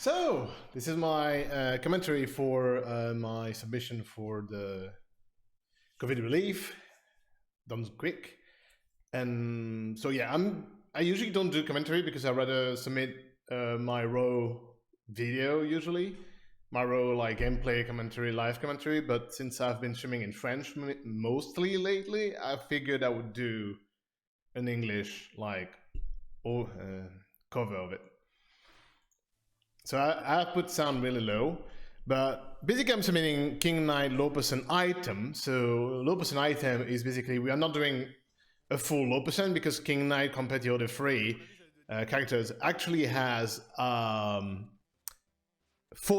So, this is my commentary for my submission for the COVID relief, done quick. And so yeah, I usually don't do commentary because I rather submit my raw video usually, my raw like gameplay commentary, live commentary. But since I've been streaming in French mostly lately, I figured I would do an English like cover of it. So I put sound really low, but basically I'm submitting King Knight low percent item. So low percent item is basically, we are not doing a full low percent because King Knight compared to the other three characters actually has 4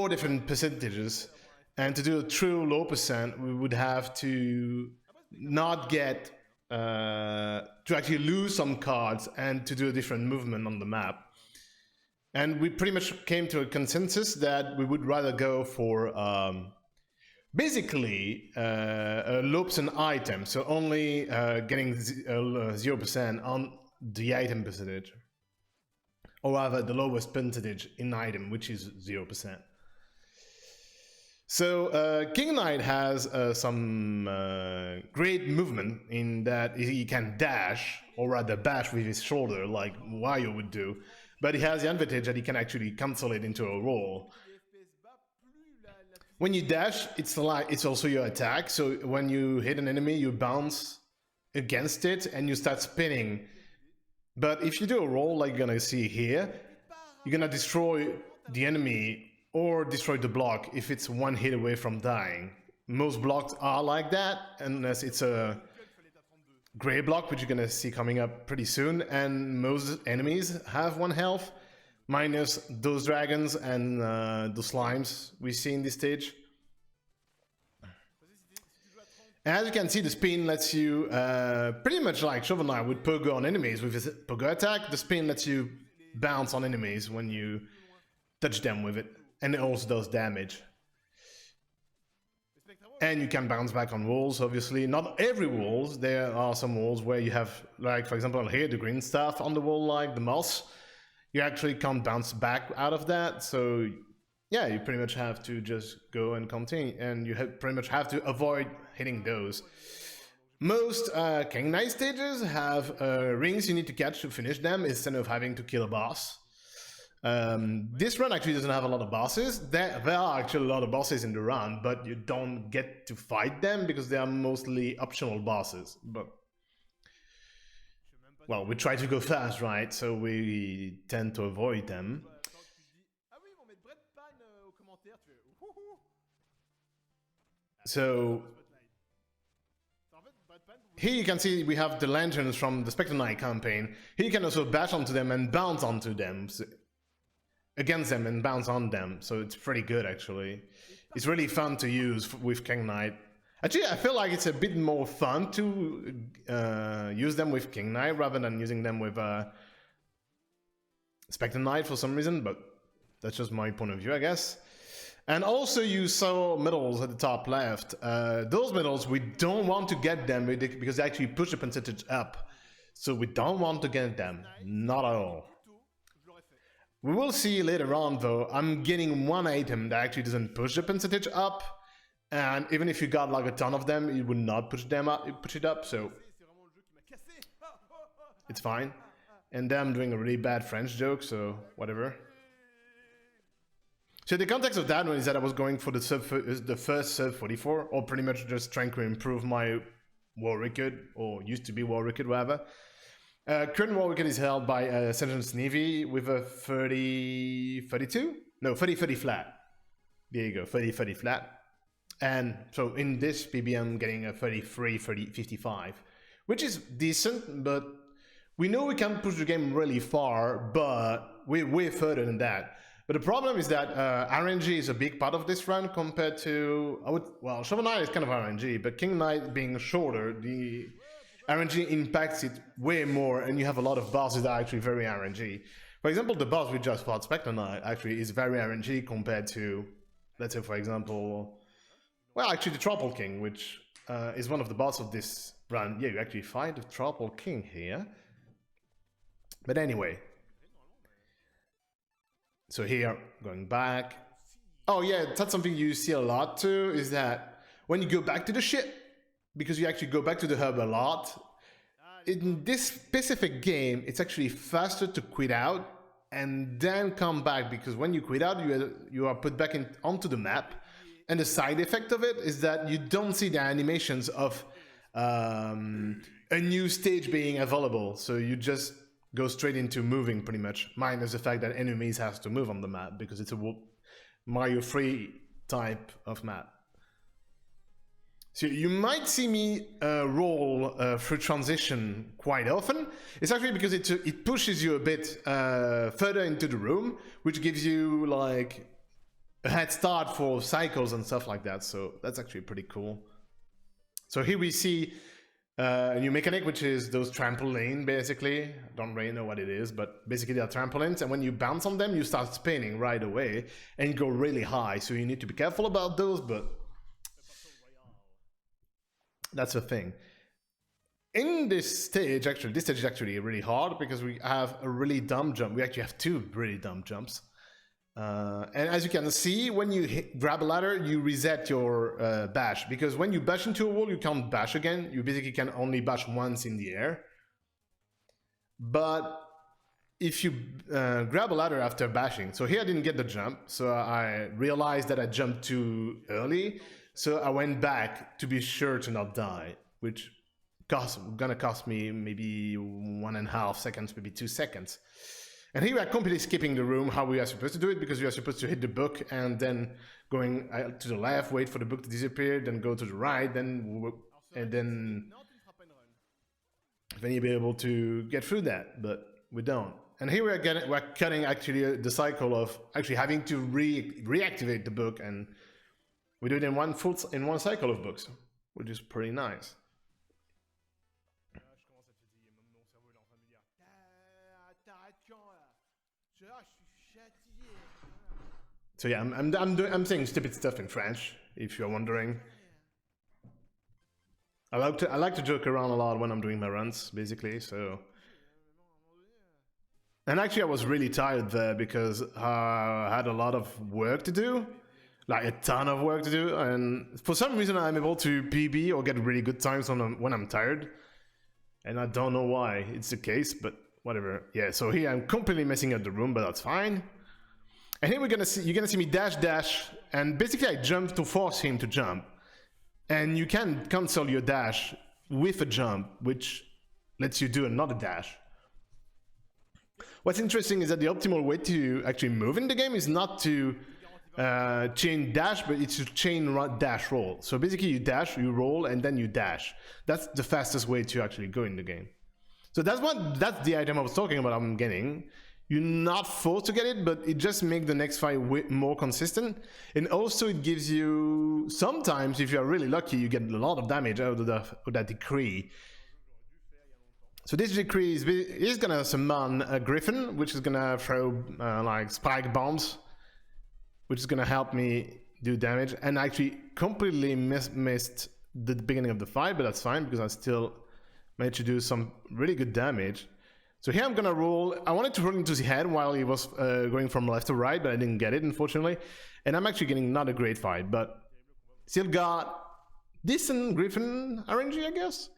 different percentages. And to do a true low percent, we would have to not get, to actually lose some cards and to do a different movement on the map. And we pretty much came to a consensus that we would rather go for basically a low percent item, so only getting 0% on the item percentage, or rather the lowest percentage in item, which is 0%. So King Knight has some great movement in that he can dash, or rather bash with his shoulder, like Wario would do. But he has the advantage that he can actually cancel it into a roll. When you dash, it's also your attack. So when you hit an enemy, you bounce against it and you start spinning. But if you do a roll like you're gonna see here, you're gonna destroy the enemy or destroy the block if it's one hit away from dying. Most blocks are like that, unless it's a gray block, which you're gonna see coming up pretty soon, and most enemies have 1 health, minus those dragons and the slimes we see in this stage. As you can see, the spin lets you, pretty much like Shovel Knight would pogo on enemies with his pogo attack, the spin lets you bounce on enemies when you touch them with it, and it also does damage. And you can bounce back on walls, obviously. Not every walls. There are some walls where you have, like, for example, here, the green stuff on the wall, like the moss. You actually can't bounce back out of that. So, yeah, you pretty much have to just go and continue. And you pretty much have to avoid hitting those. Most King Knight stages have rings you need to catch to finish them instead of having to kill a boss. This run actually doesn't have a lot of bosses. There are actually a lot of bosses in the run, but you don't get to fight them because they are mostly optional bosses. But, well, we try to go fast, right? So we tend to avoid them. So here you can see we have the lanterns from the Spectre Knight campaign. Here you can also bash onto them and bounce onto them. Against them and bounce on them, so it's pretty good actually. It's really fun to use with King Knight. Actually, I feel like it's a bit more fun to use them with King Knight rather than using them with Spectre Knight for some reason, but that's just my point of view, I guess. And also you saw medals at the top left. Those medals, we don't want to get them because they actually push the percentage up. So we don't want to get them, not at all. We will see later on though, I'm getting 1 item that actually doesn't push the percentage up, and even if you got like a ton of them, it would not push it up, so it's fine. And then I'm doing a really bad French joke, so whatever. So the context of that one is that I was going for the first sub 44, or pretty much just trying to improve my war record, or used to be war record, whatever. Current war record is held by Sergeant Sneevy with a 30-32? No, 30-30 flat. There you go, 30-30 flat. And so in this PB I'm getting a 33-55, which is decent, but we know we can push the game really far, but we're way further than that. But the problem is that RNG is a big part of this run compared to, well, Shovel Knight is kind of RNG, but King Knight being shorter, the RNG impacts it way more, and you have a lot of bosses that are actually very RNG. For example, the boss we just fought, Spectre Knight, actually is very RNG compared to, let's say, for example, well, actually the Tropical King, which is one of the bosses of this run. Yeah, you actually fight the Tropical King here. But anyway, So here, going back. Oh yeah, that's something you see a lot too, is that when you go back to the ship, because you actually go back to the hub a lot, in this specific game, it's actually faster to quit out and then come back, because when you quit out, you are put back onto the map, and the side effect of it is that you don't see the animations of a new stage being available, so you just go straight into moving pretty much, minus the fact that enemies has to move on the map because it's a Mario 3 type of map. So you might see me roll through transition quite often. It's actually because it pushes you a bit further into the room, which gives you like a head start for cycles and stuff like that. So that's actually pretty cool. So here we see a new mechanic, which is those trampoline, basically. I don't really know what it is, but basically they're trampolines, and when you bounce on them, you start spinning right away and go really high. So you need to be careful about those, but that's the thing. In this stage is actually really hard because we have a really dumb jump. We actually have two really dumb jumps. And as you can see, when you grab a ladder, you reset your bash. Because when you bash into a wall, you can't bash again. You basically can only bash once in the air. But if you grab a ladder after bashing, so here I didn't get the jump, so I realized that I jumped too early. So I went back to be sure to not die, which gonna cost me maybe 1.5 seconds, maybe 2 seconds. And here we are completely skipping the room, how we are supposed to do it, because we are supposed to hit the book and then going to the left, wait for the book to disappear, then go to the right, and then you'll be able to get through that, but we don't. And here we're cutting actually the cycle of actually having to reactivate the book, and we do it in one cycle of books, which is pretty nice. So yeah, I'm saying stupid stuff in French, if you're wondering. I like to joke around a lot when I'm doing my runs, basically. So, and actually, I was really tired there because I had a lot of work to do. Like a ton of work to do, and for some reason I'm able to PB or get really good times when I'm tired, and I don't know why it's the case, but whatever. Yeah, so here I'm completely messing up the room, but that's fine. And here you're gonna see me dash, and basically I jump to force him to jump, and you can cancel your dash with a jump, which lets you do another dash. What's interesting is that the optimal way to actually move in the game is not to chain dash, but it's to chain dash roll. So basically you dash, you roll, and then you dash. That's the fastest way to actually go in the game. So that's the item I was talking about I'm getting. You're not forced to get it, but it just makes the next fight more consistent. And also it gives you, sometimes if you're really lucky, you get a lot of damage out of that decree. So this decree is gonna summon a griffin, which is gonna throw like spike bombs, which is gonna help me do damage, and I actually completely missed the beginning of the fight, but that's fine because I still managed to do some really good damage. So here I'm gonna roll. I wanted to roll into the head while he was going from left to right, but I didn't get it, unfortunately. And I'm actually getting not a great fight, but still got decent Griffin RNG, I guess.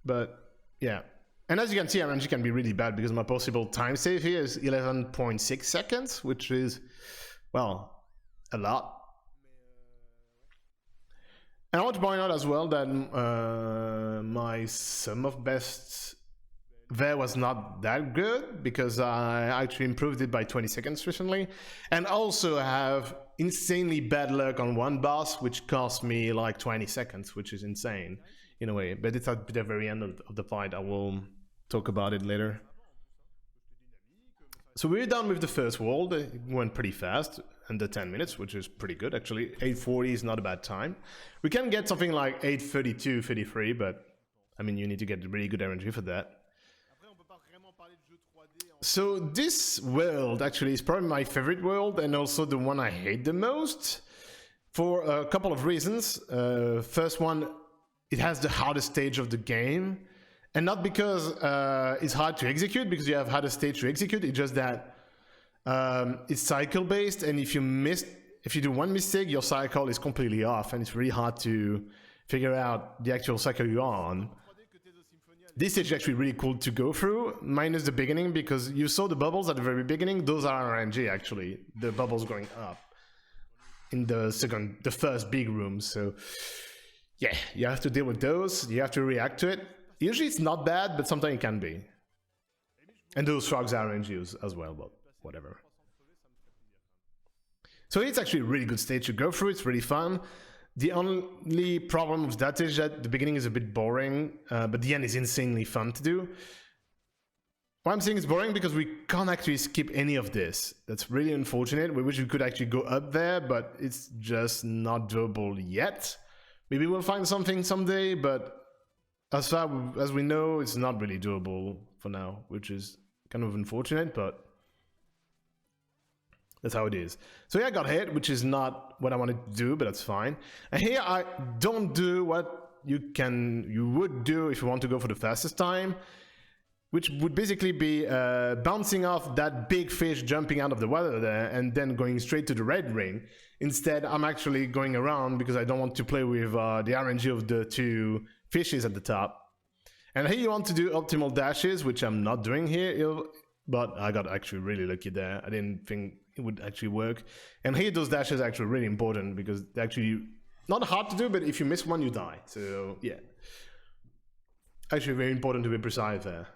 But yeah. And as you can see, RNG can be really bad because my possible time save here is 11.6 seconds, which is, well, a lot. And I want to point out as well that my sum of bests there was not that good because I actually improved it by 20 seconds recently. And also have insanely bad luck on one boss, which cost me like 20 seconds, which is insane in a way. But it's at the very end of the fight. I will talk about it later. So we're done with the first world. It went pretty fast, under 10 minutes, which is pretty good actually. 8:40 is not a bad time. We can get something like 8:32, 33, but I mean you need to get really good RNG for that. So this world actually is probably my favorite world and also the one I hate the most for a couple of reasons. First one, it has the hardest stage of the game. And not because it's hard to execute, because you have hardest stage to execute, it's just that It's cycle based, and if you do one mistake, your cycle is completely off, and it's really hard to figure out the actual cycle you're on. This stage is actually really cool to go through, minus the beginning, because you saw the bubbles at the very beginning. Those are RNG actually, the bubbles going up in the first big room. So yeah, you have to deal with those. You have to react to it. Usually it's not bad, but sometimes it can be. And those frogs are RNG as well, but whatever. So it's actually a really good stage to go through. It's really fun. The only problem with that is that the beginning is a bit boring, but the end is insanely fun to do. Why I'm saying it's boring because we can't actually skip any of this. That's really unfortunate. We wish we could actually go up there, but it's just not doable yet. Maybe we'll find something someday, but as far as we know, it's not really doable for now, which is kind of unfortunate, but that's how it is. So yeah, I got hit, which is not what I wanted to do, but that's fine. And here I don't do what you would do if you want to go for the fastest time, which would basically be bouncing off that big fish jumping out of the water there and then going straight to the red ring. Instead, I'm actually going around because I don't want to play with the RNG of the two fishes at the top. And here you want to do optimal dashes, which I'm not doing here, but I got actually really lucky there. I didn't think it would actually work. And here those dashes are actually really important because they're actually not hard to do, but if you miss one, you die. So yeah, actually very important to be precise there.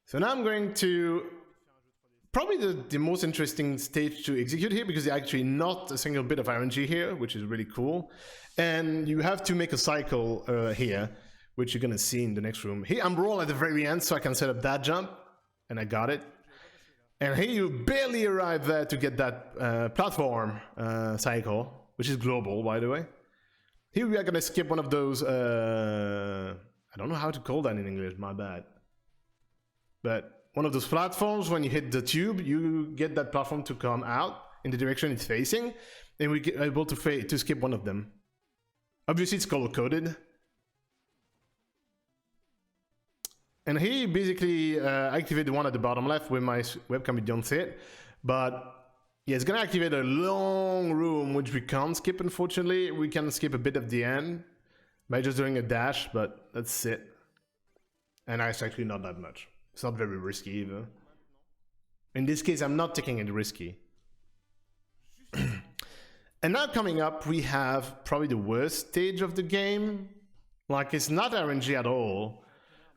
So now I'm going to probably the most interesting stage to execute here because there's actually not a single bit of RNG here, which is really cool. And you have to make a cycle here, which you're gonna see in the next room. Here I'm roll at the very end so I can set up that jump, and I got it. And here you barely arrive there to get that platform cycle, which is global, by the way. Here we are gonna skip one of those, I don't know how to call that in English, my bad. But one of those platforms, when you hit the tube, you get that platform to come out in the direction it's facing, and we get able to skip one of them. Obviously it's color-coded. And here you basically activate the one at the bottom left with my webcam, you don't see it. But yeah, it's gonna activate a long room, which we can't skip, unfortunately. We can skip a bit of the end by just doing a dash, but that's it. And it's actually not that much. It's not very risky either. In this case, I'm not taking it risky. And now coming up, we have probably the worst stage of the game. Like, it's not RNG at all,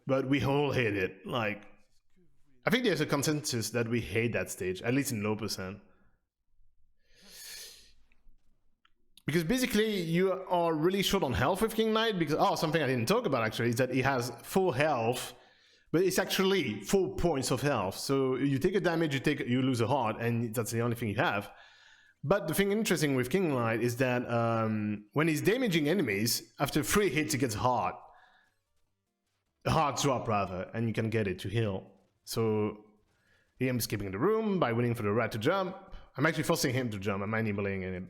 but we all hate it. Like, I think there's a consensus that we hate that stage, at least in low percent. Because basically, you are really short on health with King Knight, because, something I didn't talk about actually, is that he has full health, but it's actually 4 points of health. So you take a damage, you lose a heart, and that's the only thing you have. But the thing interesting with King Knight is that when he's damaging enemies, after 3 hits, he gets heart. A heart drop, rather, and you can get it to heal. So here I'm skipping the room by waiting for the rat to jump. I'm actually forcing him to jump, I'm enabling it.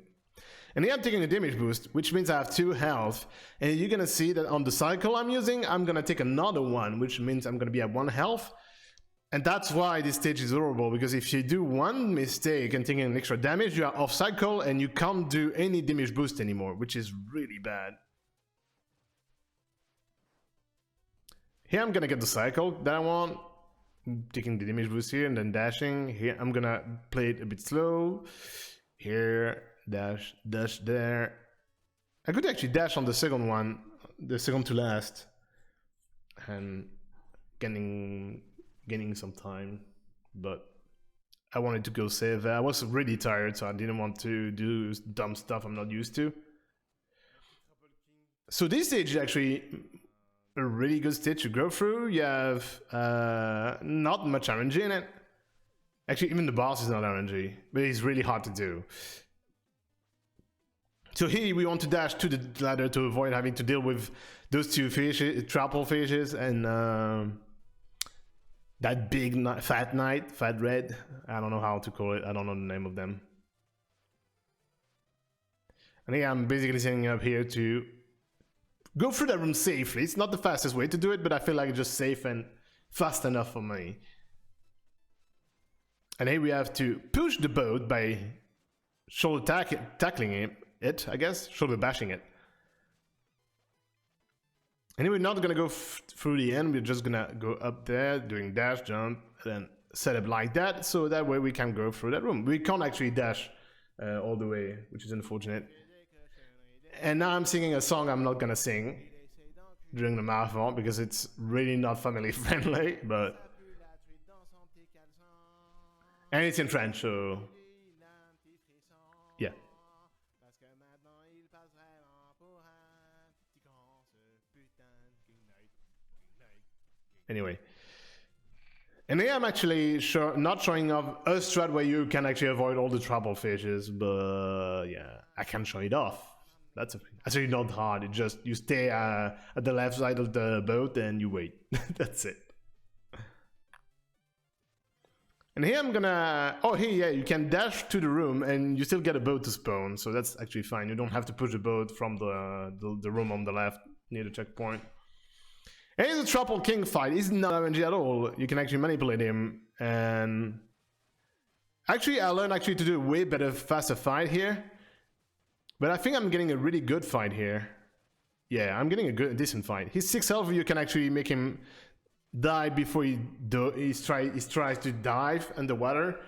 And here I'm taking a damage boost, which means I have 2 health. And you're gonna see that on the cycle I'm using, I'm gonna take another one, which means I'm gonna be at 1 health. And that's why this stage is horrible, because if you do one mistake and taking an extra damage, you are off cycle and you can't do any damage boost anymore, which is really bad. Here I'm gonna get the cycle that I want, taking the damage boost here and then dashing. Here I'm gonna play it a bit slow. Here, dash, dash there. I could actually dash on the second one, the second to last, and gaining some time, but I wanted to go save there. I was really tired, so I didn't want to do dumb stuff I'm not used to. So this stage is actually a really good stage to go through. You have not much RNG in it. Actually, even the boss is not RNG, but it's really hard to do. So here we want to dash to the ladder to avoid having to deal with those 2 fishes, trapple fishes, and that big fat knight, fat red. I don't know how to call it. I don't know the name of them. And yeah, I'm basically setting up here to go through that room safely. It's not the fastest way to do it, but I feel like it's just safe and fast enough for me. And here we have to push the boat by shoulder tackling it, I guess, shoulder bashing it. And we're not gonna go through the end, we're just gonna go up there, doing dash, jump, and then set up like that, so that way we can go through that room. We can't actually dash all the way, which is unfortunate. And now I'm singing a song I'm not gonna sing during the marathon, because it's really not family friendly, but... And it's in French, so... yeah. Anyway. And here I'm actually not showing off a strat where you can actually avoid all the trouble fishes, but yeah, I can show it off. That's actually not hard, it's just you stay at the left side of the boat and you wait. That's it. And here I'm gonna... oh, here, yeah, you can dash to the room and you still get a boat to spawn, so that's actually fine. You don't have to push the boat from the room on the left near the checkpoint. And here's a Tropical King fight. He's not RNG at all. You can actually manipulate him, and... actually, I learned actually to do a way better, faster fight here. But I think I'm getting a really good fight here. Yeah, I'm getting a decent fight. He's 6 health, you can actually make him die before he tries to dive underwater.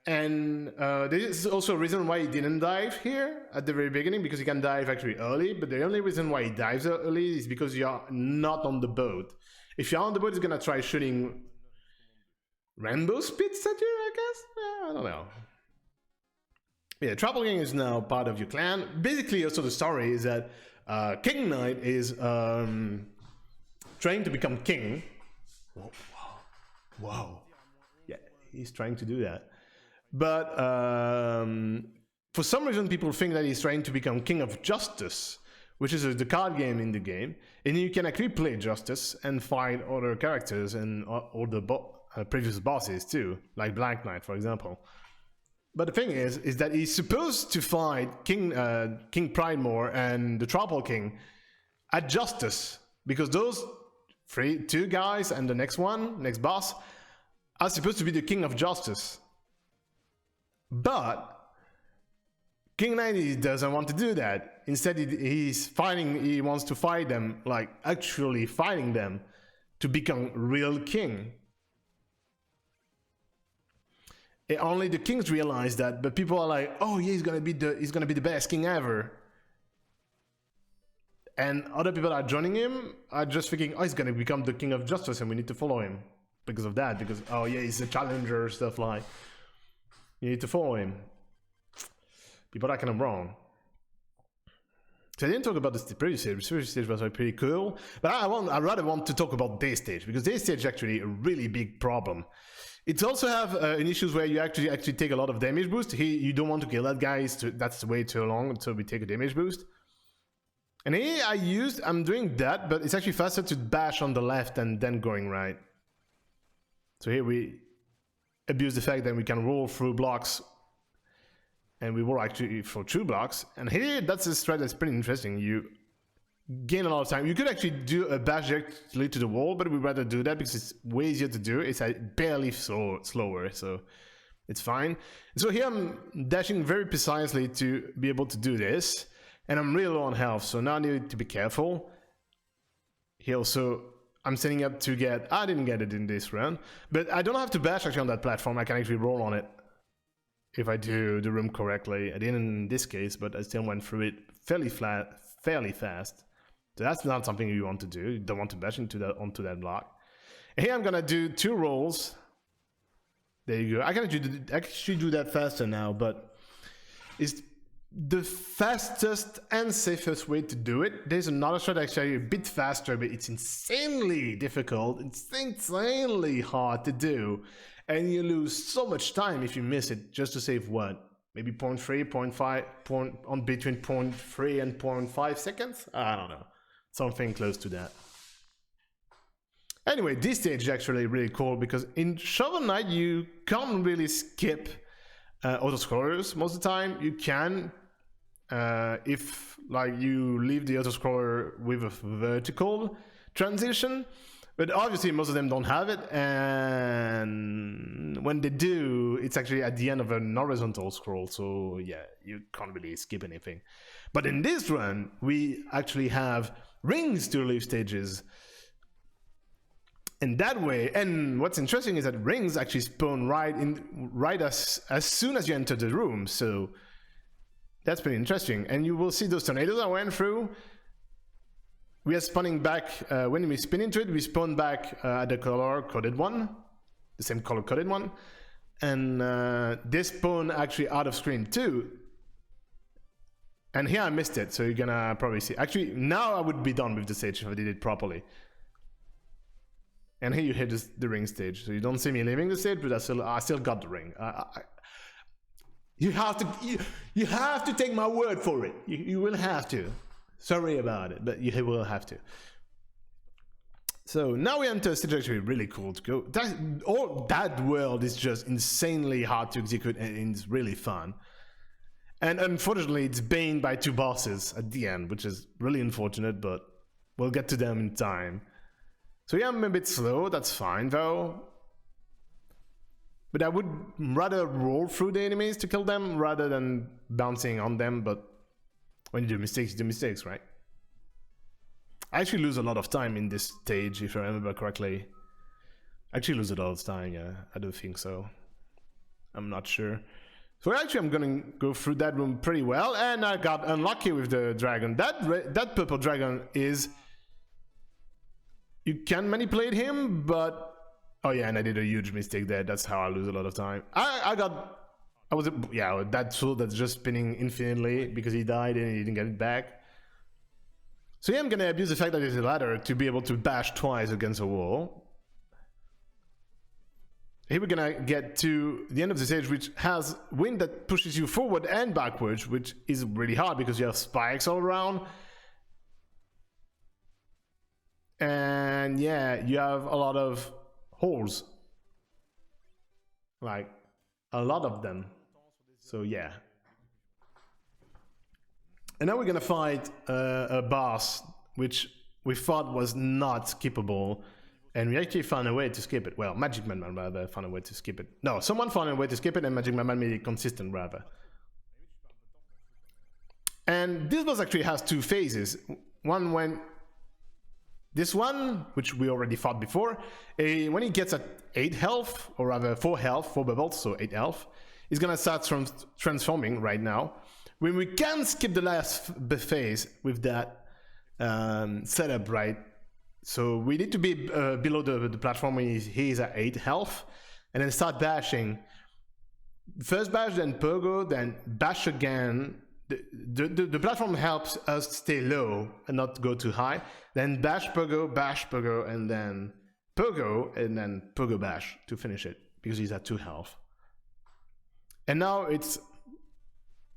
And this is also a reason why he didn't dive here at the very beginning, because he can dive actually early, but the only reason why he dives early is because you're not on the boat. If you're on the boat, he's gonna try shooting rainbow spits at you, I guess? I don't know. Yeah, Tropical King is now part of your clan. Basically, also the story is that King Knight is trying to become king. Whoa, wow. Wow. Yeah, he's trying to do that. But for some reason, people think that he's trying to become King of Justice, which is the card game in the game. And you can actually play Justice and fight other characters and all the previous bosses too, like Black Knight, for example. But the thing is that he's supposed to fight King Pridemore and the Tropical King at Justice, because those two guys and the next boss, are supposed to be the King of Justice. But King Knight doesn't want to do that. Instead, he wants to fight them, like actually fighting them, to become real king. Only the kings realize that, but people are like, "Oh yeah, he's gonna be the best king ever." And other people that are joining him are just thinking, "Oh, he's gonna become the King of Justice, and we need to follow him because of that." Because oh yeah, he's a challenger, stuff like. You need to follow him. People are kind of wrong. So I didn't talk about the previous stage. The previous stage was pretty cool, but I rather want to talk about this stage, because this stage is actually a really big problem. It also have an issues where you actually take a lot of damage boost. You don't want to kill that guy. That's way too long until we take a damage boost. And here I'm doing that, but it's actually faster to bash on the left and then going right. So here we abuse the fact that we can roll through blocks, and we roll actually for 2 blocks. And here, that's a strat that's pretty interesting. You gain a lot of time. You could actually do a bash directly to the wall, but we'd rather do that because it's way easier to do. It's barely slower, so it's fine. So here I'm dashing very precisely to be able to do this, and I'm really low on health, so now I need to be careful. Here also, I'm setting up to get... I didn't get it in this round, but I don't have to bash actually on that platform. I can actually roll on it if I do the room correctly. I didn't in this case, but I still went through it fairly fast. So that's not something you want to do. You don't want to bash onto that block. And here I'm gonna do 2 rolls. There you go. I can actually do that faster now, but it's the fastest and safest way to do it. There's another strat actually a bit faster, but it's insanely difficult. It's insanely hard to do, and you lose so much time if you miss it just to save what? Maybe 0.3, 0.5, between 0.3 and 0.5 seconds? I don't know. Something close to that. Anyway, this stage is actually really cool because in Shovel Knight you can't really skip autoscrollers most of the time. You can if like you leave the autoscroller with a vertical transition, But obviously most of them don't have it, and when they do, it's actually at the end of an horizontal scroll, so yeah, you can't really skip anything. But in this run, we actually have rings to relieve stages. And that way, and what's interesting is that rings actually spawn right as soon as you enter the room, so that's pretty interesting. And you will see those tornadoes I went through. We are spawning back, when we spin into it, we spawn back at the color-coded one, the same color-coded one, and they spawn actually out of screen too. And here I missed it, so you're gonna probably see. Actually, now I would be done with the stage if I did it properly. And here you hit the ring stage, so you don't see me leaving the stage, but I still got the ring. You have to take my word for it. You will have to. Sorry about it, but you will have to. So now we enter a stage actually really cool to go. That world is just insanely hard to execute, and it's really fun. And unfortunately, it's banned by 2 bosses at the end, which is really unfortunate, but we'll get to them in time. So yeah, I'm a bit slow, that's fine though. But I would rather roll through the enemies to kill them rather than bouncing on them, but when you do mistakes, right? I actually lose a lot of time in this stage, if I remember correctly. I actually lose a lot of time, yeah, I do think so. I'm not sure. So actually I'm gonna go through that room pretty well, and I got unlucky with the dragon. That purple dragon is... You can manipulate him, but... Oh yeah, and I did a huge mistake there. That's how I lose a lot of time. Yeah, that tool that's just spinning infinitely because he died and he didn't get it back. So yeah, I'm gonna abuse the fact that there's a ladder to be able to bash twice against a wall. Here we're gonna get to the end of the stage, which has wind that pushes you forward and backwards, which is really hard because you have spikes all around. And yeah, you have a lot of holes. Like, a lot of them. So yeah. And now we're gonna fight a boss, which we thought was not skippable. And we actually found a way to skip it. Well, Magic Man rather found a way to skip it. No, someone found a way to skip it and Magic Man made it consistent rather. And this boss actually has 2 phases. One when... This one, which we already fought before, when he gets at 8 health, or rather 4 health, 4 bubbles, so 8 health, he's gonna start transforming right now. When we can skip the last phase with that setup, right? So we need to be below the platform when he's at 8 health, and then start bashing. First bash, then pogo, then bash again. The platform helps us stay low and not go too high. Then bash, pogo, and then pogo bash to finish it because he's at 2 health. And now it's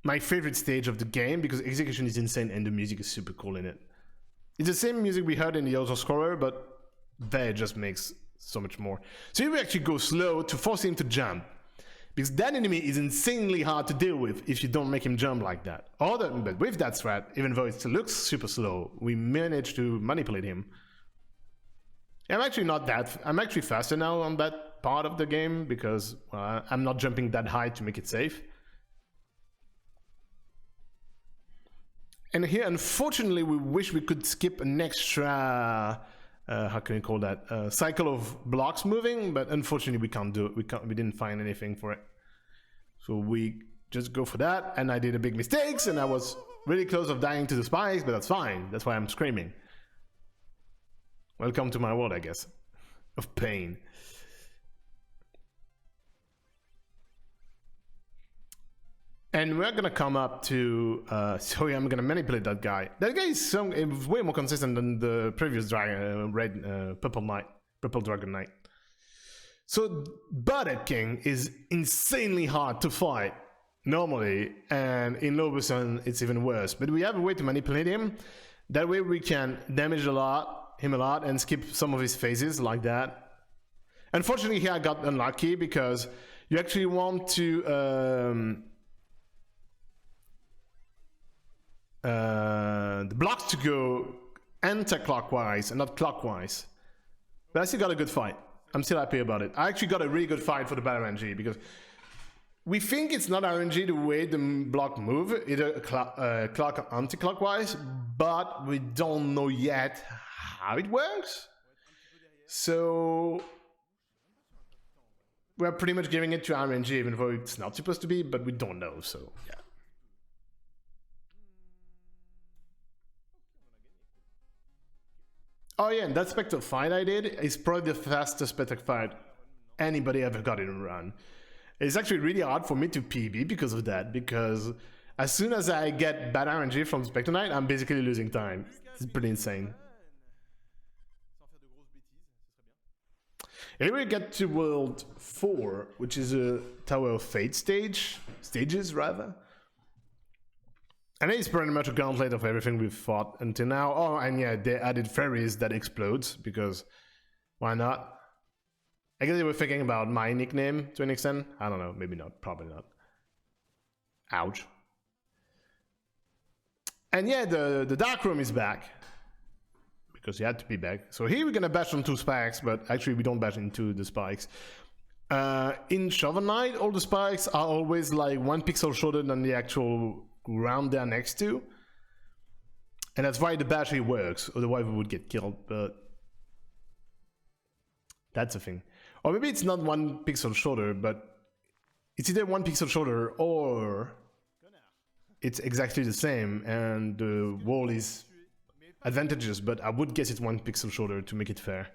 my favorite stage of the game because execution is insane and the music is super cool in it. It's the same music we heard in the auto-scroller, but there just makes so much more. So here we actually go slow to force him to jump. Because that enemy is insanely hard to deal with if you don't make him jump like that. But with that strat, even though it looks super slow, we manage to manipulate him. I'm actually faster now on that part of the game because I'm not jumping that high to make it safe. And here, unfortunately, we wish we could skip an extra... how can you call that? Cycle of blocks moving, but unfortunately we can't do it. We didn't find anything for it. So we just go for that, and I did a big mistakes, and I was really close of dying to the spikes, but that's fine. That's why I'm screaming. Welcome to my world, I guess, of pain. And we're gonna come up to, sorry, I'm gonna manipulate that guy. That guy is way more consistent than the previous dragon, Purple Dragon Knight. So, Butthead King is insanely hard to fight, normally, and in Lobuson it's even worse. But we have a way to manipulate him. That way we can damage him a lot, and skip some of his phases like that. Unfortunately here I got unlucky because you actually want to... the blocks to go anti-clockwise and not clockwise. But I still got a good fight. I'm still happy about it. I actually got a really good fight for the battle RNG because we think it's not RNG the way the block move, either clock anti-clockwise, but we don't know yet how it works. So we're pretty much giving it to RNG, even though it's not supposed to be, but we don't know, so yeah. Oh yeah, and that Spectre fight I did is probably the fastest Spectre fight anybody ever got in a run. It's actually really hard for me to PB because of that, because as soon as I get bad RNG from Spectre Knight, I'm basically losing time. It's pretty insane. Here we get to World 4, which is a Tower of Fate stages rather. And it's pretty much a gauntlet of everything we've fought until now. Oh, and yeah, they added fairies that explodes, because why not? I guess they were thinking about my nickname to an extent. I don't know, maybe not, probably not. Ouch. And yeah, the Dark Room is back, because he had to be back. So here we're gonna bash on 2 spikes, but actually we don't bash into the spikes. In Shovel Knight, all the spikes are always like 1 pixel shorter than the actual ground they're next to. And that's why the bash really works, otherwise we would get killed, but that's a thing. Or maybe it's not 1 pixel shorter, but it's either 1 pixel shorter or it's exactly the same and the wall is advantageous, but I would guess it's 1 pixel shorter to make it fair.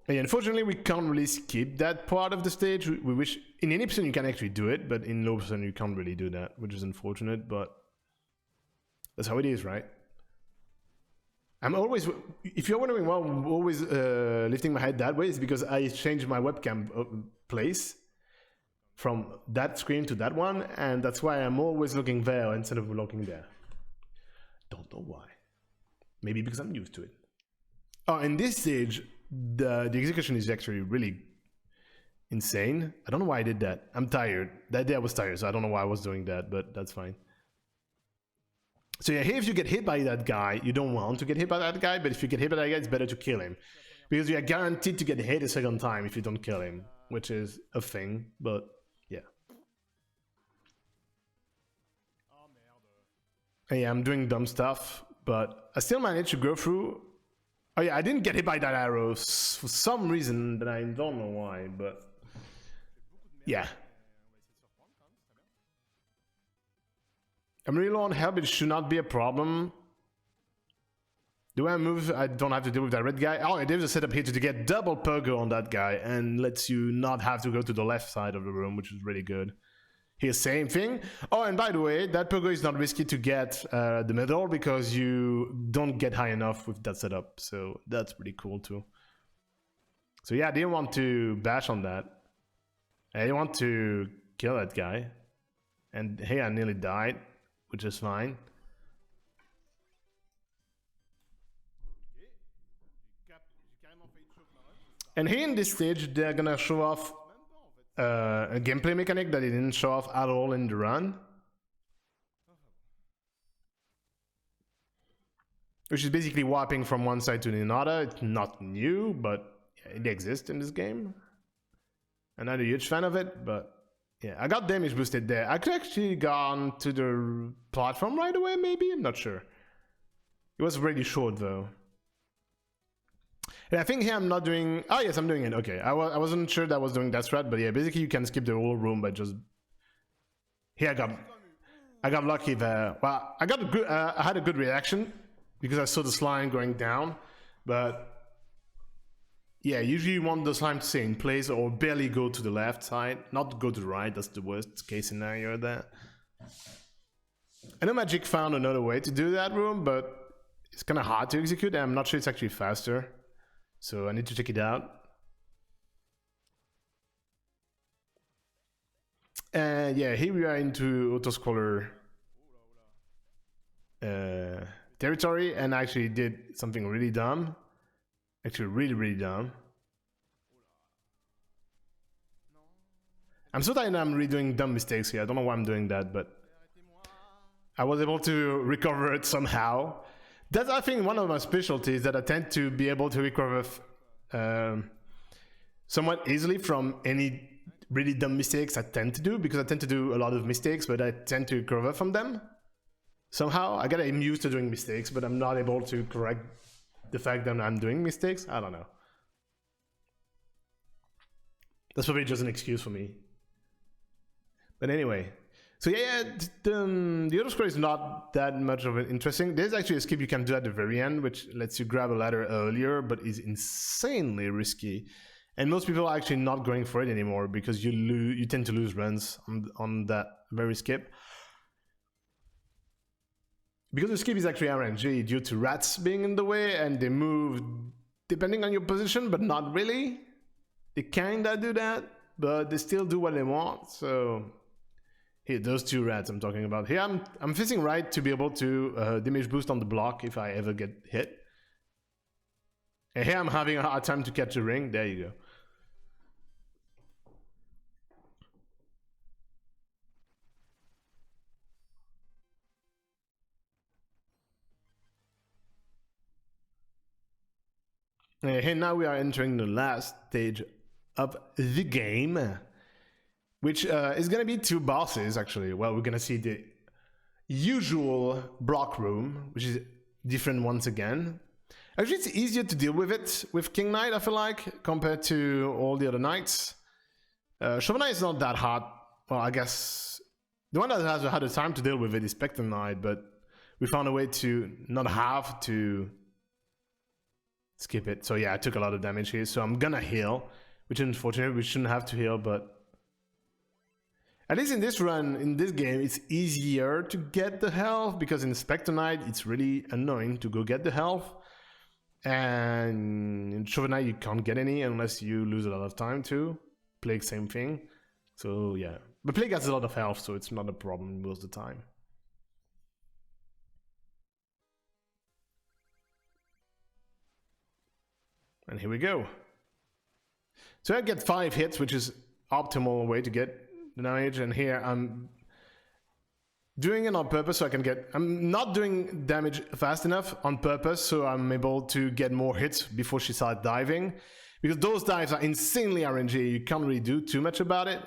And unfortunately, we can't really skip that part of the stage. We wish in Inipson you can actually do it, but in Lobson you can't really do that, which is unfortunate, but that's how it is, right? I'm always, if you're wondering why I'm always lifting my head that way, it's because I changed my webcam place from that screen to that one, and that's why I'm always looking there instead of looking there. Don't know why. Maybe because I'm used to it. Oh, in this stage, the execution is actually really insane. I don't know why I did that. I'm tired. That day I was tired, so I don't know why I was doing that, but that's fine. So yeah, here if you get hit by that guy, you don't want to get hit by that guy, but if you get hit by that guy, it's better to kill him. Because you are guaranteed to get hit a second time if you don't kill him, which is a thing, but yeah. And yeah, I'm doing dumb stuff, but I still managed to go through. Oh yeah, I didn't get hit by that arrow for some reason, but I don't know why, but yeah. I'm really low on health, but it should not be a problem. The way I move, I don't have to deal with that red guy. Oh, there's a setup here to get double pogo on that guy and lets you not have to go to the left side of the room, which is really good. Here, same thing. Oh, and by the way, that pogo is not risky to get the medal because you don't get high enough with that setup. So that's pretty cool too. So yeah, I didn't want to bash on that. I didn't want to kill that guy. And hey, I nearly died, which is fine. And here in this stage, they're gonna show off a gameplay mechanic that they didn't show off at all in the run. Which is basically warping from one side to another. It's not new, but it exists in this game. I'm not a huge fan of it, but yeah, I got damage boosted there. I could actually gone to the platform right away, maybe? I'm not sure. It was really short though. And I think here I'm not doing... Oh yes, I'm doing it. Okay, I wasn't sure that I was doing that strat, but yeah, basically you can skip the whole room by just... Here I got lucky there. Well, I got a good... I had a good reaction because I saw the slime going down, but yeah, usually you want the slime to stay in place or barely go to the left side, not go to the right. That's the worst case scenario there. I know Magic found another way to do that room, but it's kind of hard to execute, and I'm not sure it's actually faster. So I need to check it out. And yeah, here we are into auto-scroller territory, and I actually did something really dumb. Actually, really dumb. I'm so tired I'm really doing dumb mistakes here. I don't know why I'm doing that, but I was able to recover it somehow. That's, I think, one of my specialties, that I tend to be able to recover somewhat easily from any really dumb mistakes I tend to do, because I tend to do a lot of mistakes, but I tend to recover from them. Somehow, I get used to doing mistakes, but I'm not able to correct the fact that I'm doing mistakes. I don't know. That's probably just an excuse for me. But anyway, so yeah, the auto scroll is not that much of an interesting. There's actually a skip you can do at the very end, which lets you grab a ladder earlier, but is insanely risky. And most people are actually not going for it anymore, because you tend to lose runs on that very skip. Because the skip is actually RNG due to rats being in the way, and they move depending on your position, but not really. They kinda do that, but they still do what they want. So here, those two rats I'm talking about. Here I'm facing right to be able to damage boost on the block if I ever get hit. And here I'm having a hard time to catch a ring. There you go. Here now we are entering the last stage of the game, which is gonna be two bosses actually. Well, we're gonna see the usual block room, which is different once again. Actually, it's easier to deal with it with King Knight, I feel like, compared to all the other knights. Shovel Knight is not that hard. Well, I guess the one that has had the time to deal with it is Spectre Knight, but we found a way to not have to skip it. So yeah, I took a lot of damage here, so I'm gonna heal, which is unfortunate. We shouldn't have to heal, but at least in this run, in this game, it's easier to get the health, because in Spectre Knight, it's really annoying to go get the health. And in Shovel Knight, you can't get any unless you lose a lot of time too. Plague, same thing. So yeah, but Plague has a lot of health, so it's not a problem most of the time. And here we go. So I get 5 hits, which is optimal way to get the damage. And here I'm doing it on purpose so I can get... I'm not doing damage fast enough on purpose, so I'm able to get more hits before she starts diving. Because those dives are insanely RNG, you can't really do too much about it.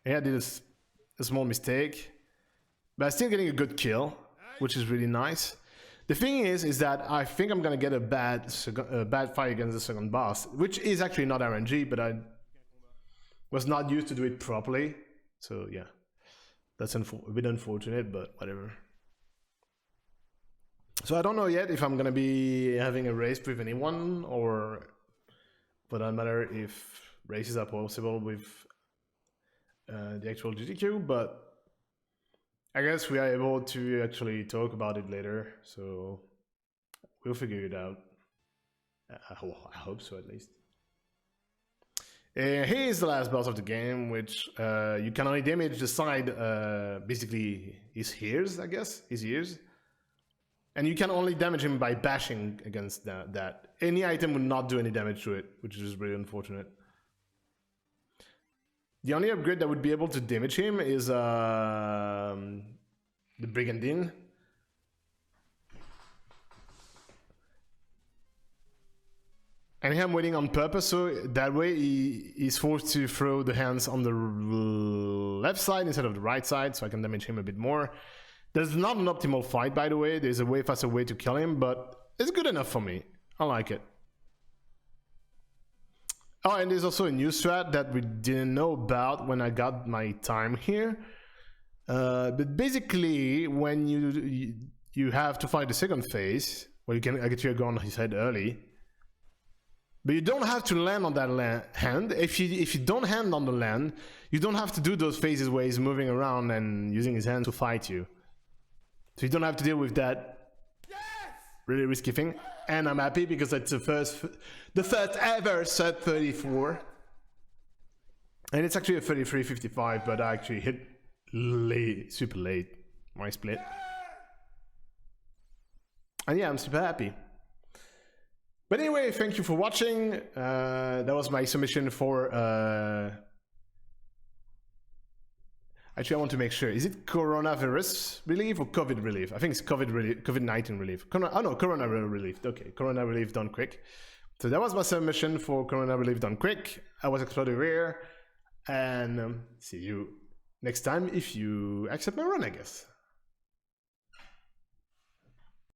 Yeah, I did a small mistake. But I'm still getting a good kill, which is really nice. The thing is that I think I'm gonna get a bad fight against the second boss, which is actually not RNG, but I was not used to do it properly. So yeah, that's a bit unfortunate, but whatever. So I don't know yet if I'm gonna be having a race with anyone, or for that matter, if races are possible with the actual GTQ, but I guess we are able to actually talk about it later, so we'll figure it out. I hope so, at least. Here is the last boss of the game, which you can only damage the side, basically his ears, I guess, his ears. And you can only damage him by bashing against that. Any item would not do any damage to it, which is really unfortunate. The only upgrade that would be able to damage him is the Brigandine. And here I'm waiting on purpose, so that way he's forced to throw the hands on the left side instead of the right side, so I can damage him a bit more. There's not an optimal fight, by the way. There's a way faster way to kill him, but it's good enough for me. I like it. Oh, and there's also a new strat that we didn't know about when I got my time here. But basically, when you have to fight the second phase, well, you can get your gun on his head early, but you don't have to land on that hand. If you don't hand on the land, you don't have to do those phases where he's moving around and using his hand to fight you. So you don't have to deal with that really risky thing. And I'm happy because it's the first ever sub 34. And it's actually a 33.55, but I actually hit late, super late, my split. And yeah, I'm super happy. But anyway, thank you for watching. That was my submission for... Actually, I want to make sure. Is it coronavirus relief or COVID relief? I think it's COVID-19 relief. Corona relief. Okay, Corona relief done quick. So that was my submission for Corona relief done quick. I was exploded rare. And see you next time if you accept my run, I guess.